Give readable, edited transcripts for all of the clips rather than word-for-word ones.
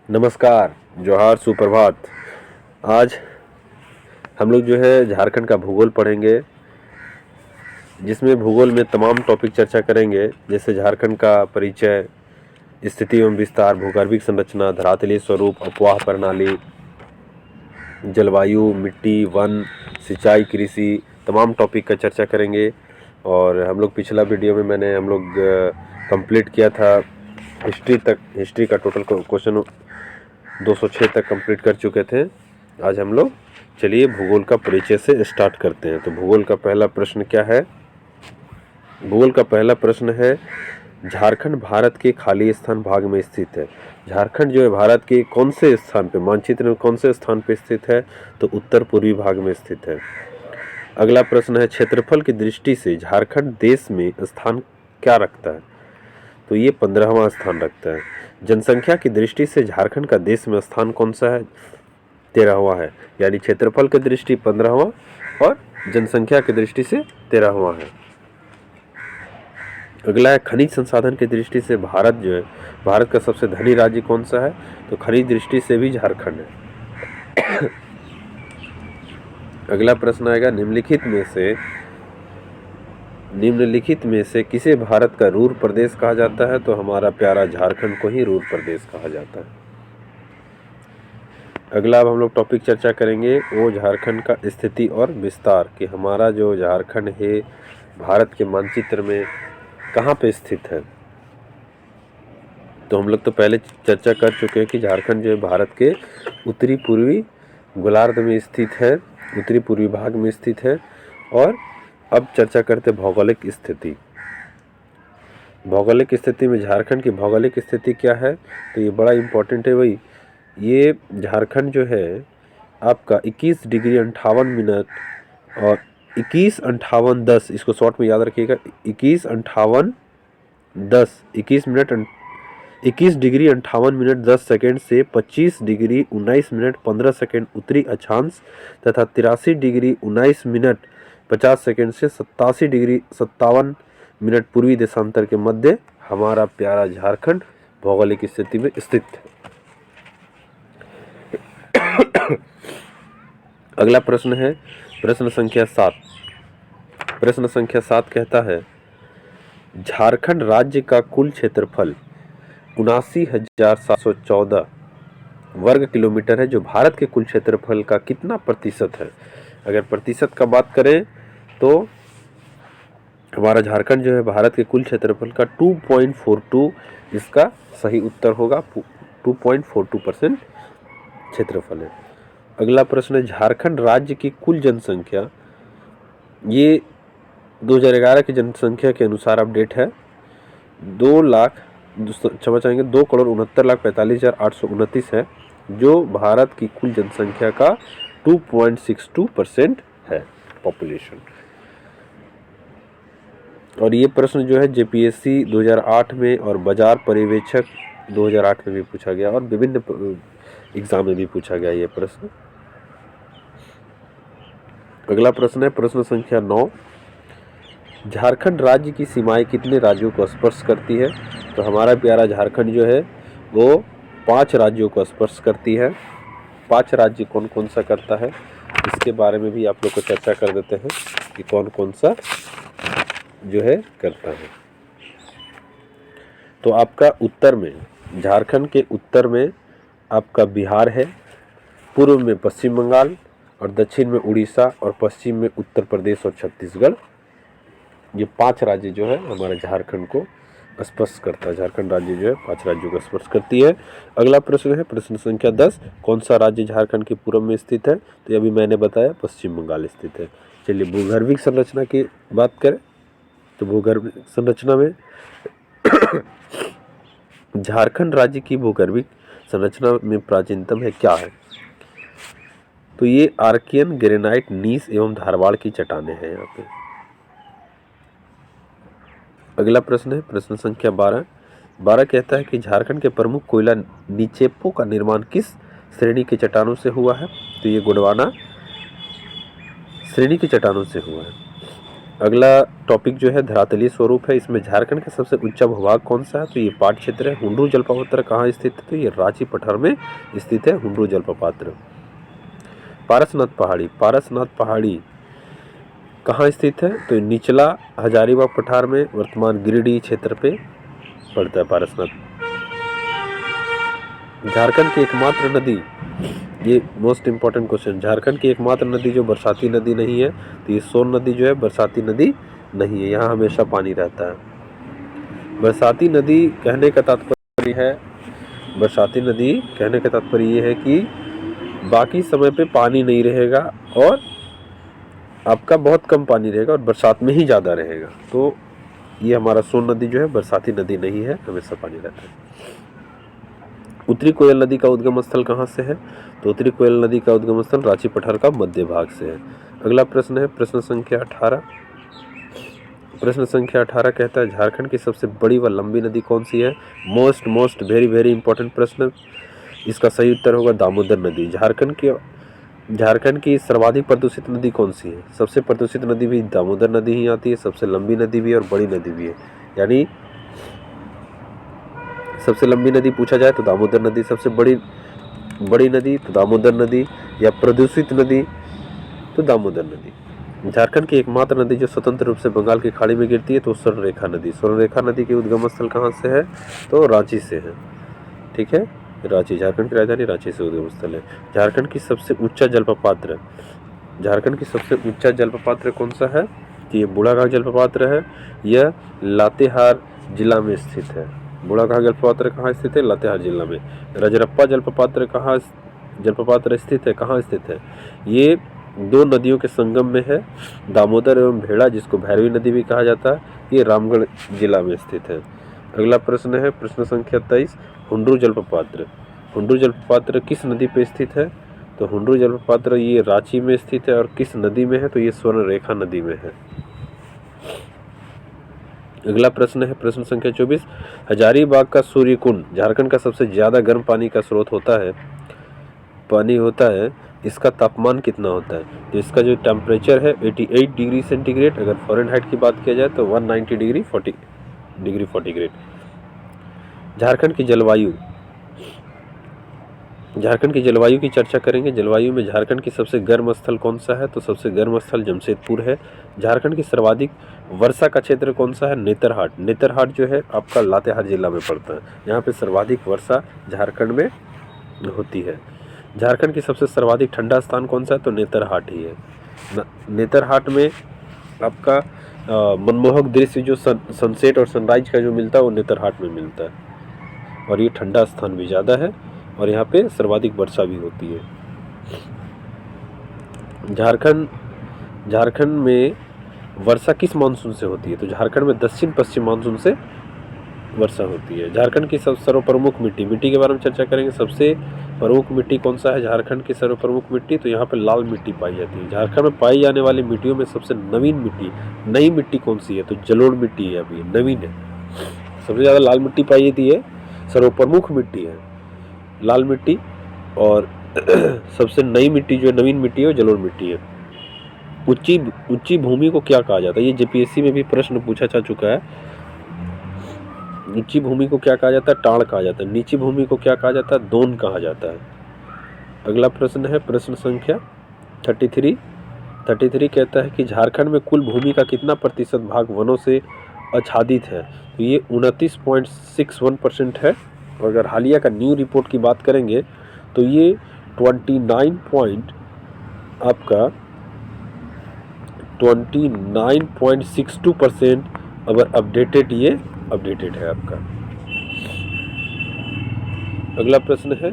नमस्कार, जोहार, सुप्रभात। आज हम लोग जो है झारखंड का भूगोल पढ़ेंगे, जिसमें भूगोल में तमाम टॉपिक चर्चा करेंगे, जैसे झारखंड का परिचय, स्थिति एवं विस्तार, भूगर्भिक संरचना, धरातलीय स्वरूप, अपवाह प्रणाली, जलवायु, मिट्टी, वन, सिंचाई, कृषि, तमाम टॉपिक का चर्चा करेंगे। और हम लोग पिछला वीडियो में हम लोग कंप्लीट किया था हिस्ट्री का टोटल क्वेश्चन 206 तक कंप्लीट कर चुके थे। आज हम लोग चलिए भूगोल का परिचय से स्टार्ट करते हैं। तो भूगोल का पहला प्रश्न क्या है? भूगोल का पहला प्रश्न है, झारखंड भारत के खाली स्थान भाग में स्थित है। झारखंड जो है भारत के कौन से स्थान पे, मानचित्र में कौन से स्थान पे स्थित है? तो उत्तर पूर्वी भाग में स्थित है। अगला प्रश्न है, क्षेत्रफल की दृष्टि से झारखंड देश में स्थान क्या रखता है? तो ये 15वां स्थान रखता है। जनसंख्या की दृष्टि से झारखंड का देश में स्थान कौन सा है? 13वां है। यानी क्षेत्रफल की दृष्टि 15वां और जनसंख्या की दृष्टि से 13वां है। अगला है, खनिज संसाधन की दृष्टि से भारत जो है, भारत का सबसे धनी राज्य कौन सा है? तो खनिज दृष्टि से भी झारखंड है। अगला प्रश्न आएगा, निम्नलिखित में से किसे भारत का रूर प्रदेश कहा जाता है? तो हमारा प्यारा झारखंड को ही रूर प्रदेश कहा जाता है। अगला अब हम लोग टॉपिक चर्चा करेंगे वो झारखंड का स्थिति और विस्तार, कि हमारा जो झारखंड है भारत के मानचित्र में कहाँ पे स्थित है। तो हम लोग तो पहले चर्चा कर चुके हैं कि झारखंड जो है भारत के उत्तरी पूर्वी गोलार्ध में स्थित है, उत्तरी पूर्वी भाग में स्थित है। और अब चर्चा करते भौगोलिक स्थिति। भौगोलिक स्थिति में झारखंड की भौगोलिक स्थिति क्या है? तो ये बड़ा इम्पोर्टेंट है भाई। ये झारखंड जो है आपका 21 डिग्री 58 मिनट और 21 58 10, इसको शॉर्ट में याद रखिएगा, 21 58 10, 21 डिग्री 58 मिनट 10 सेकेंड से 25 डिग्री 19 मिनट 15 सेकेंड उत्तरी अक्षांश तथा 83 डिग्री 19 मिनट 50 सेकेंड से 87 डिग्री 57 मिनट पूर्वी देशांतर के मध्य हमारा प्यारा झारखंड भौगोलिक स्थिति में स्थित है। अगला प्रश्न है प्रश्न संख्या 7। प्रश्न संख्या 7 कहता है, झारखंड राज्य का कुल क्षेत्रफल 79,714 वर्ग किलोमीटर है, जो भारत के कुल क्षेत्रफल का कितना प्रतिशत है? अगर प्रतिशत का बात करें तो हमारा झारखंड जो है भारत के कुल क्षेत्रफल का 2.42, इसका सही उत्तर होगा। 2.42% क्षेत्रफल है। अगला प्रश्न है, झारखंड राज्य की कुल जनसंख्या, ये 2011 की जनसंख्या के अनुसार अपडेट है, 2,69,45,829 है, जो भारत की कुल जनसंख्या का 2.62% है पॉपुलेशन। और ये प्रश्न जो है जेपीएससी 2008 में और बाजार पर्यवेक्षक 2008 में भी पूछा गया और विभिन्न एग्जाम में भी पूछा गया ये प्रश्न। अगला प्रश्न है प्रश्न संख्या 9। झारखंड राज्य की सीमाएं कितने राज्यों को स्पर्श करती है? तो हमारा प्यारा झारखंड जो है वो 5 राज्यों को स्पर्श करती है। 5 राज्य कौन कौन सा करता है, इसके बारे में भी आप लोग को चर्चा कर देते हैं कि कौन कौन सा जो है करता है। तो आपका उत्तर में, झारखंड के उत्तर में आपका बिहार है, पूर्व में पश्चिम बंगाल और दक्षिण में उड़ीसा और पश्चिम में उत्तर प्रदेश और छत्तीसगढ़। ये 5 राज्य जो है हमारे झारखंड को स्पर्श करता है। झारखंड राज्य जो है 5 राज्यों को स्पर्श करती है। अगला प्रश्न है प्रश्न संख्या 10। कौन सा राज्य झारखंड के पूर्व में स्थित है? तो ये अभी मैंने बताया पश्चिम बंगाल स्थित है। चलिए भूगर्भिक संरचना की बात करें तो भूगर्भिक संरचना में झारखंड राज्य की भूगर्भिक संरचना में प्राचीनतम है क्या है? तो ये आर्कियन, ग्रेनाइट, नीस एवं धारवाड़ की चट्टानें हैं यहाँ पे। अगला प्रश्न है प्रश्न संख्या 12। 12 कहता है कि झारखंड के प्रमुख कोयला निक्षेपों का निर्माण किस श्रेणी की चट्टानों से हुआ है? तो ये गोंडवाना श्रेणी की चट्टानों से हुआ है। अगला टॉपिक जो है धरातलीय स्वरूप है। इसमें झारखंड का सबसे ऊंचा भूभाग कौन सा है? तो ये पाट क्षेत्र है। हुंड्रू जलप्रपात कहाँ स्थित है? तो ये रांची पठार में स्थित है हुंड्रू जलप्रपात। पारसनाथ पहाड़ी कहाँ स्थित है? तो निचला हजारीबाग पठार में, वर्तमान गिरिडीह क्षेत्र पे पड़ता है पारसनाथ। झारखंड की एकमात्र नदी, ये मोस्ट इंपॉर्टेंट क्वेश्चन, झारखंड की एकमात्र नदी जो बरसाती नदी नहीं है, तो ये सोन नदी जो है बरसाती नदी नहीं है, यहाँ हमेशा पानी रहता है। बरसाती नदी कहने का तात्पर्य है, बरसाती नदी कहने का तात्पर्य ये है कि बाकी समय पे पानी नहीं रहेगा और आपका बहुत कम पानी रहेगा और बरसात में ही ज़्यादा रहेगा। तो ये हमारा सोन नदी जो है बरसाती नदी नहीं है, हमेशा पानी रहता है। उत्तरी कोयल नदी का उद्गम स्थल कहाँ से है? तो उत्तरी कोयल नदी का उद्गम स्थल रांची पठार का मध्य भाग से है। अगला प्रश्न है प्रश्न संख्या 18। प्रश्न संख्या 18 कहता है झारखंड की सबसे बड़ी व लंबी नदी कौन सी है? मोस्ट वेरी इंपॉर्टेंट प्रश्न। इसका सही उत्तर होगा दामोदर नदी। झारखंड की सर्वाधिक प्रदूषित नदी कौन सी है? सबसे प्रदूषित नदी भी दामोदर नदी ही आती है, सबसे लंबी नदी भी है और बड़ी नदी भी है। यानी सबसे लंबी नदी पूछा जाए तो दामोदर नदी, सबसे बड़ी नदी तो दामोदर नदी, या प्रदूषित नदी तो दामोदर नदी। झारखंड की एकमात्र नदी जो स्वतंत्र रूप से बंगाल की खाड़ी में गिरती है तो स्वर्णरेखा नदी। स्वर्णरेखा नदी के उद्गम स्थल कहाँ से है? तो रांची से है। ठीक है, रांची, झारखंड की राजधानी रांची से उद्गम स्थल है। झारखंड की सबसे ऊंचा जलप्रपात, झारखंड की सबसे ऊंचा जलप्रपात कौन सा है? ये बूढ़ाघाट जलप्रपात है। यह लातेहार जिला में स्थित है। बूढ़ाघाट जलप्रपात कहाँ स्थित है? लातेहार जिला में। रजरप्पा जलप्रपात कहाँ स्थित है? कहाँ स्थित है? ये दो नदियों के संगम में है, दामोदर एवं भेड़ा, जिसको भैरवी नदी भी कहा जाता है। ये रामगढ़ जिला में स्थित है। अगला प्रश्न है प्रश्न संख्या 23। हुंड्रू जलप्रपात किस नदी पे स्थित है? तो हुंड्रू जलप्रपात ये रांची में स्थित है और किस नदी में है? तो ये स्वर्णरेखा नदी में है। अगला प्रश्न है प्रश्न संख्या 24। हजारीबाग का सूर्य कुंड झारखंड का सबसे ज्यादा गर्म पानी का स्रोत होता है, इसका तापमान कितना होता है? तो इसका जो टेम्परेचर है 88 डिग्री सेंटीग्रेड, अगर फ़ारेनहाइट की बात किया जाए तो 190 डिग्री 40 सेंटीग्रेड। झारखंड की जलवायु की चर्चा करेंगे। जलवायु में झारखंड की सबसे गर्म स्थल कौन सा है? तो सबसे गर्म स्थल जमशेदपुर है। झारखंड की सर्वाधिक वर्षा का क्षेत्र कौन सा है? नेतरहाट जो है आपका लातेहार जिला में पड़ता है। यहाँ पे सर्वाधिक वर्षा झारखंड में होती है। झारखंड की सबसे सर्वाधिक ठंडा स्थान कौन सा है? तो नेतरहाट ही है। नेतरहाट में आपका मनमोहक दृश्य जो सनसेट और सनराइज का जो मिलता है वो नेतरहाट में मिलता है और ये ठंडा स्थान भी ज़्यादा है और यहाँ पे सर्वाधिक वर्षा भी होती है। झारखंड में वर्षा किस मानसून से होती है? तो झारखंड में दक्षिण पश्चिम मानसून से वर्षा होती है। झारखंड की सर्वप्रमुख मिट्टी के बारे में चर्चा करेंगे। सबसे प्रमुख मिट्टी कौन सा है झारखंड की सर्वप्रमुख मिट्टी? तो यहाँ पे लाल मिट्टी पाई जाती है। झारखंड में पाई जाने वाली मिट्टियों में सबसे नई मिट्टी कौन सी है? तो जलोढ़ मिट्टी है, अभी नवीन है। सबसे ज़्यादा लाल मिट्टी पाई जाती है, सर्वप्रमुख मिट्टी है लाल मिट्टी, और सबसे नई मिट्टी जो नवीन मिट्टी है वो जलोढ़ मिट्टी है। ऊंची भूमि को क्या कहा जाता है? ये जेपीएससी में भी प्रश्न पूछा जा चुका है। ऊंची भूमि को क्या कहा जाता है? टाड़ कहा जाता है। नीची भूमि को क्या कहा जाता है? दोन कहा जाता है। अगला प्रश्न है प्रश्न संख्या 33 कहता है कि झारखंड में कुल भूमि का कितना प्रतिशत भाग वनों से आच्छादित है? तो ये 29.61% है। और अगर हालिया का न्यू रिपोर्ट की बात करेंगे तो ये 29.62% अगर अपडेटेड है आपका। अगला प्रश्न है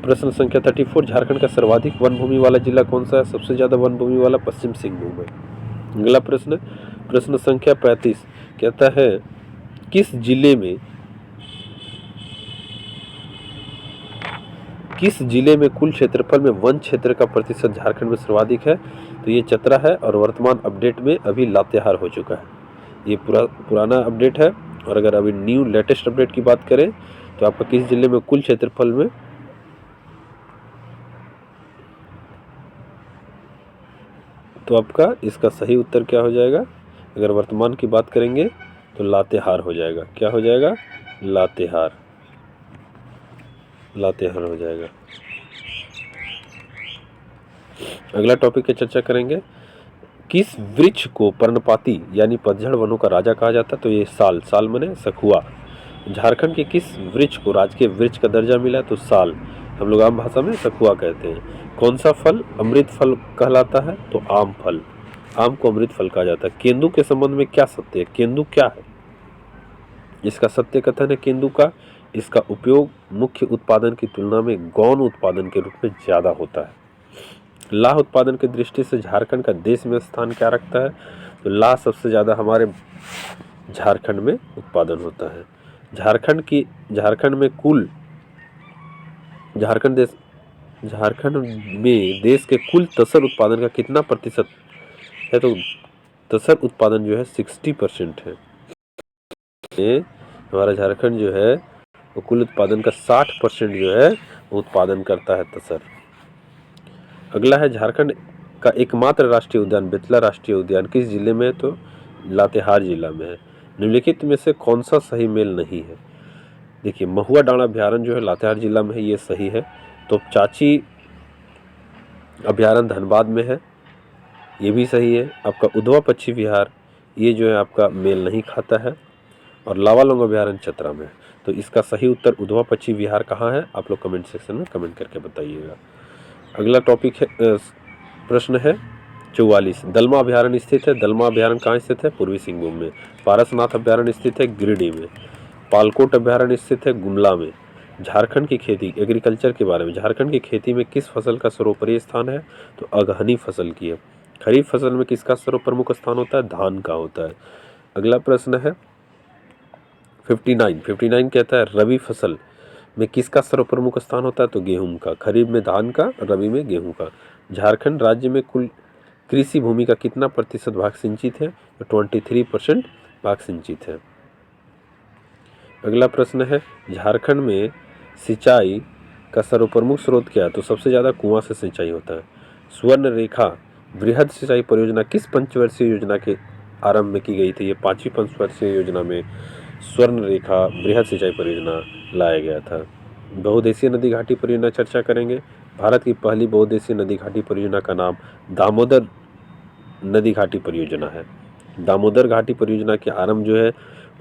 प्रश्न संख्या 34। झारखंड का सर्वाधिक वन भूमि वाला जिला कौन सा है? सबसे ज्यादा वन भूमि वाला पश्चिम सिंहभूम है। अगला प्रश्न संख्या 35 कहता है किस जिले में कुल क्षेत्रफल में वन क्षेत्र का प्रतिशत झारखंड में सर्वाधिक है? तो ये चतरा है और वर्तमान अपडेट में अभी लातेहार हो चुका है। ये पुराना अपडेट है। और अगर अभी न्यू लेटेस्ट अपडेट की बात करें तो आपका किस जिले में कुल क्षेत्रफल में तो आपका इसका सही उत्तर क्या हो जाएगा? अगर वर्तमान की बात करेंगे तो लातेहार हो जाएगा। क्या हो जाएगा? लातेहार, लातेहार हो जाएगा। अगला टॉपिक की चर्चा करेंगे, किस वृक्ष को पर्णपाती यानी पतझड़ वनों का राजा कहा जाता है? तो ये साल, साल माने सखुआ। झारखंड के किस वृक्ष को राजकीय वृक्ष का दर्जा मिला? तो साल, हम लोग आम भाषा में सखुआ कहते हैं। कौन सा फल अमृत फल कहलाता है? तो आम फल, आम को अमृत फल कहा जाता है। केंदू के संबंध में क्या सत्य है? केंदू क्या है? इसका सत्य कथन है केंदू का, इसका उपयोग मुख्य उत्पादन की तुलना में गौण उत्पादन के रूप में ज्यादा होता है। लाह उत्पादन की दृष्टि से झारखंड का देश में स्थान क्या रखता है? तो लाह सबसे ज्यादा हमारे झारखंड में उत्पादन होता है। झारखंड में देश के कुल तसर उत्पादन का कितना प्रतिशत है? तो तसर उत्पादन जो है 60% है। हमारा झारखंड जो है वो कुल उत्पादन का 60% जो है वो उत्पादन करता है तसर। अगला है, झारखंड का एकमात्र राष्ट्रीय उद्यान बेतला राष्ट्रीय उद्यान किस जिले में है? तो लातेहार जिला में है। निम्नलिखित में से कौन सा सही मेल नहीं है? देखिए, महुआ डांड अभ्यारण्य जो है लातेहार जिला में है, ये सही है। तो चाची अभ्यारण्य धनबाद में है, ये भी सही है। आपका उधवा पक्षी विहार ये जो है आपका मेल नहीं खाता है। और लावालौंग अभ्यारण्य चतरा में है। तो इसका सही उत्तर उधवा पक्षी विहार कहाँ है? आप लोग कमेंट सेक्शन में कमेंट करके बताइएगा। अगला टॉपिक है, प्रश्न है 44, दलमा अभ्यारण्य स्थित है। दलमा अभ्यारण्य कहाँ स्थित है? पूर्वी सिंहभूम में। पारसनाथ अभ्यारण्य स्थित है गिरिडीह में। पालकोट अभ्यारण्य स्थित है गुमला में। झारखंड की खेती, एग्रीकल्चर के बारे में, झारखंड की खेती में किस फसल का सर्वोपरि स्थान है? तो अगहनी फसल की है। खरीफ फसल में किसका सर्वप्रमुख स्थान होता है? धान का होता है। अगला प्रश्न है 59 कहता है रबी फसल में किसका सर्वप्रमुख स्थान होता है? तो गेहूं का। खरीफ में धान का, रबी में गेहूं का। झारखंड राज्य में कुल कृषि भूमि का कितना प्रतिशत भाग सिंचित है? तो 23% भाग सिंचित है। अगला प्रश्न है, झारखंड में सिंचाई का सर्वप्रमुख स्रोत क्या है? तो सबसे ज़्यादा कुआं से सिंचाई होता है। स्वर्ण रेखा वृहद सिंचाई परियोजना किस पंचवर्षीय योजना के आरंभ में की गई थी? ये 5वीं पंचवर्षीय योजना में स्वर्ण रेखा वृहद सिंचाई परियोजना लाया गया था। बहुउद्देशीय नदी घाटी परियोजना चर्चा करेंगे। भारत की पहली बहुउद्देशीय नदी घाटी परियोजना का नाम दामोदर नदी घाटी परियोजना है। दामोदर घाटी परियोजना के आरंभ जो है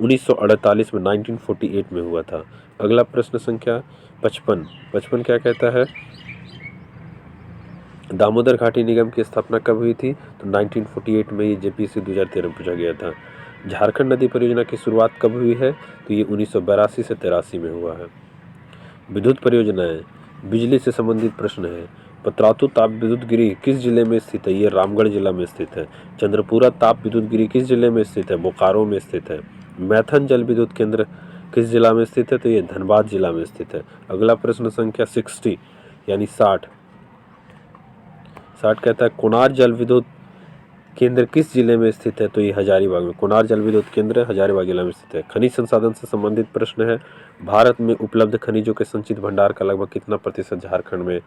1948 में 1948 में हुआ था। अगला प्रश्न संख्या 55 क्या कहता है? दामोदर घाटी निगम की स्थापना कब हुई थी? तो 1948 में। ये जेपीएससी 2013 में पूछा गया था। झारखंड नदी परियोजना की शुरुआत कब हुई है? तो ये 1982 से 83 में हुआ है। विद्युत परियोजनाएं, बिजली से संबंधित प्रश्न है। पतरातू ताप विद्युत गिरी किस जिले में स्थित है? ये रामगढ़ जिला में स्थित है। चंद्रपुरा ताप विद्युत गिरी किस जिले में स्थित है? बोकारो में स्थित है। मैथन जल विद्युत केंद्र किस जिला में स्थित है? तो ये धनबाद जिला में स्थित है। अगला प्रश्न संख्या 60 यानी 60 कहता है कोनार जल विद्युत केंद्र किस जिले में स्थित है? तो ये हजारीबाग में। कोनार जल विद्युत केंद्र हजारीबाग जिला में स्थित है। खनिज संसाधन से संबंधित प्रश्न है। भारत में उपलब्ध खनिजों के संचित भंडार का लगभग कितना प्रतिशत झारखंड में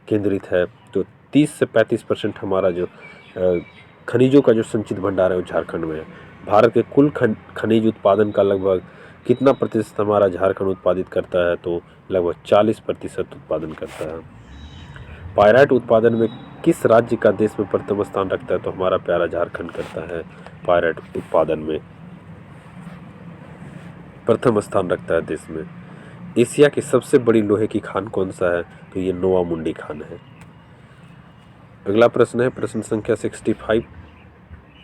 केंद्रित है? तो 30 से 35% हमारा जो खनिजों का जो संचित भंडार है वो झारखंड में है। भारत के कुल खनिज उत्पादन का लगभग कितना प्रतिशत हमारा झारखंड उत्पादित करता है? तो लगभग 40% उत्पादन करता है। पायराइट उत्पादन में किस राज्य का देश में प्रथम स्थान रखता है? तो हमारा प्यारा झारखंड करता है पायराइट उत्पादन में प्रथम स्थान रखता है देश में। एशिया की सबसे बड़ी लोहे की खान कौन सा है? तो ये नोवा मुंडी खान है। अगला प्रश्न है प्रश्न संख्या 65,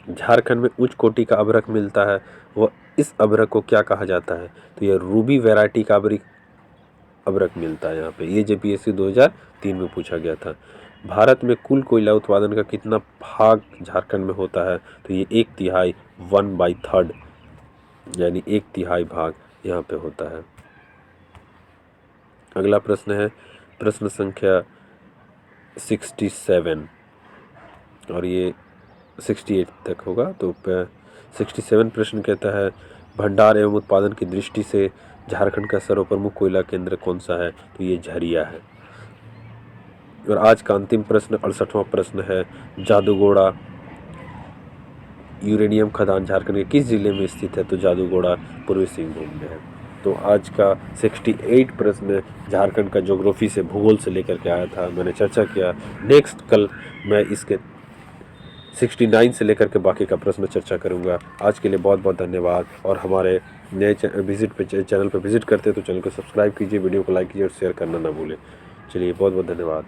झारखंड में उच्च कोटि का अभ्रक मिलता है, वह इस अभ्रक को क्या कहा जाता है? तो यह रूबी वैरायटी का अभ्रक मिलता है यहाँ पे। ये जेपीएससी 2003 में पूछा गया था। भारत में कुल कोयला उत्पादन का कितना भाग झारखंड में होता है? तो ये 1/3 1/3 यानी 1/3 भाग यहाँ पे होता है। अगला प्रश्न है प्रश्न संख्या 67 और ये 68 तक होगा। तो 67 प्रश्न कहता है भंडार एवं उत्पादन की दृष्टि से झारखंड का सर्वप्रमुख कोयला केंद्र कौन सा है? तो ये झरिया है। और आज का अंतिम प्रश्न 68वां प्रश्न है जादूगोड़ा यूरेनियम खदान झारखंड के किस जिले में स्थित है? तो जादूगोड़ा पूर्वी सिंहभूम में है। तो आज का 68 प्रश्न झारखंड का ज्योग्राफी से, भूगोल से लेकर के आया था, मैंने चर्चा किया। नेक्स्ट कल मैं इसके 69 से लेकर के बाकी का प्रश्न चर्चा करूंगा। आज के लिए बहुत बहुत धन्यवाद। और हमारे नए चैनल पर विजिट करते हैं तो चैनल को सब्सक्राइब कीजिए, वीडियो को लाइक कीजिए और शेयर करना ना भूलें। चलिए, बहुत बहुत धन्यवाद।